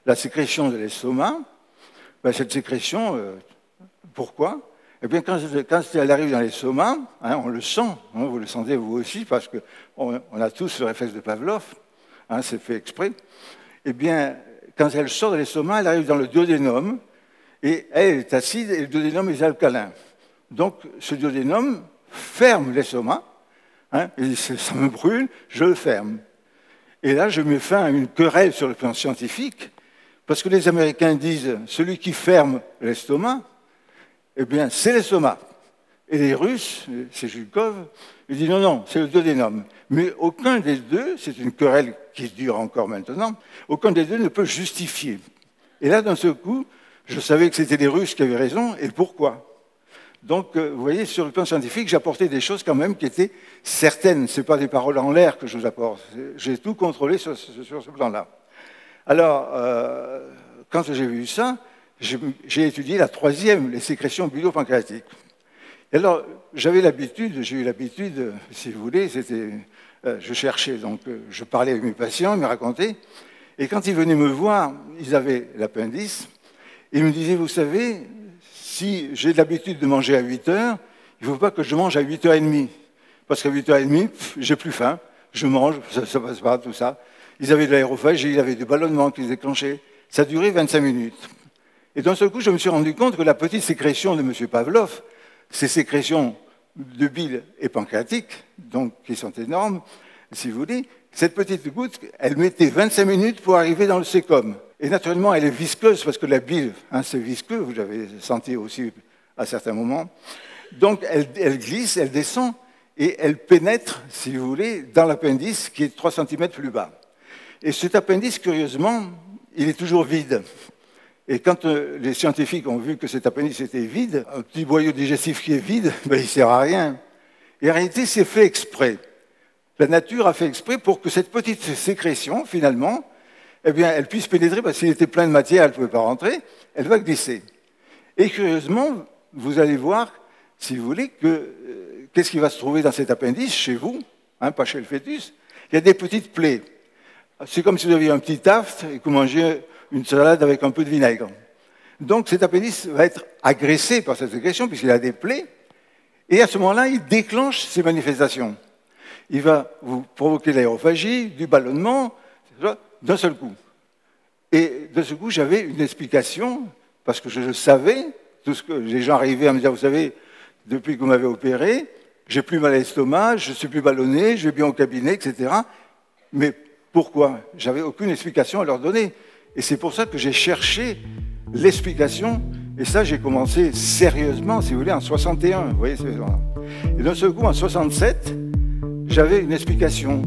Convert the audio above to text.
la sécrétion de l'estomac. Ben, cette sécrétion, pourquoi? Eh bien, quand elle arrive dans l'estomac, hein, on le sent, hein, vous le sentez vous aussi, parce qu'on a tous le réflexe de Pavlov, hein, c'est fait exprès. Eh bien, quand elle sort de l'estomac, elle arrive dans le duodénum, et elle est acide, et le duodénum est alcalin. Donc, ce duodénum ferme l'estomac, hein, et ça me brûle, je le ferme. Et là, je mets fin à une querelle sur le plan scientifique, parce que les Américains disent « celui qui ferme l'estomac », eh bien, c'est l'estomac. Et les Russes, c'est Zhukov, ils disent non, non, c'est le duodénum. Mais aucun des deux, c'est une querelle qui dure encore maintenant, aucun des deux ne peut justifier. Et là, d'un seul coup, je savais que c'était les Russes qui avaient raison, et pourquoi? Donc, vous voyez, sur le plan scientifique, j'apportais des choses quand même qui étaient certaines. Ce n'est pas des paroles en l'air que je vous apporte. J'ai tout contrôlé sur ce plan-là. Alors, quand j'ai vu ça, j'ai étudié la troisième, les sécrétions bilo-pancréatiques. Et alors, j'ai eu l'habitude, si vous voulez, je cherchais, donc je parlais avec mes patients, ils me racontaient, et quand ils venaient me voir, ils avaient l'appendice, et ils me disaient, vous savez, si j'ai l'habitude de manger à 8 heures, il ne faut pas que je mange à 8h30, parce qu'à 8h30, j'ai plus faim, je mange, ça passe pas, tout ça. Ils avaient de l'aérophagie, ils avaient des ballonnements qui se déclenchaient, ça durait 25 minutes. Et d'un seul coup, je me suis rendu compte que la petite sécrétion de M. Pavlov, ces sécrétions de bile et pancréatique, donc qui sont énormes, si vous voulez, cette petite goutte, elle mettait 25 minutes pour arriver dans le sécom. Et naturellement, elle est visqueuse, parce que la bile, hein, c'est visqueux, vous l'avez senti aussi à certains moments. Donc, elle glisse, elle descend, et elle pénètre, si vous voulez, dans l'appendice, qui est 3 cm plus bas. Et cet appendice, curieusement, il est toujours vide. Et quand les scientifiques ont vu que cet appendice était vide, un petit boyau digestif qui est vide, ben, il ne sert à rien. Et en réalité, c'est fait exprès. La nature a fait exprès pour que cette petite sécrétion, finalement, eh bien, elle puisse pénétrer, parce qu'il était plein de matière, elle ne pouvait pas rentrer, elle va glisser. Et curieusement, vous allez voir, si vous voulez, qu'est-ce qui va se trouver dans cet appendice, chez vous, hein, pas chez le fœtus, il y a des petites plaies. C'est comme si vous aviez un petit taft et que vous mangez une salade avec un peu de vinaigre. Donc cet appendice va être agressé par cette sécrétion puisqu'il a des plaies, et à ce moment-là, il déclenche ces manifestations. Il va vous provoquer de l'aérophagie, du ballonnement, d'un seul coup. Et de ce coup, j'avais une explication, parce que je le savais, tout ce que les gens arrivaient à me dire, vous savez, depuis que vous m'avez opéré, j'ai plus mal à l'estomac, je suis plus ballonné, je vais bien au cabinet, etc. Mais pourquoi? J'avais aucune explication à leur donner. Et c'est pour ça que j'ai cherché l'explication. Et ça, j'ai commencé sérieusement, si vous voulez, en 61. Vous voyez, et d'un seul coup, en 67, j'avais une explication.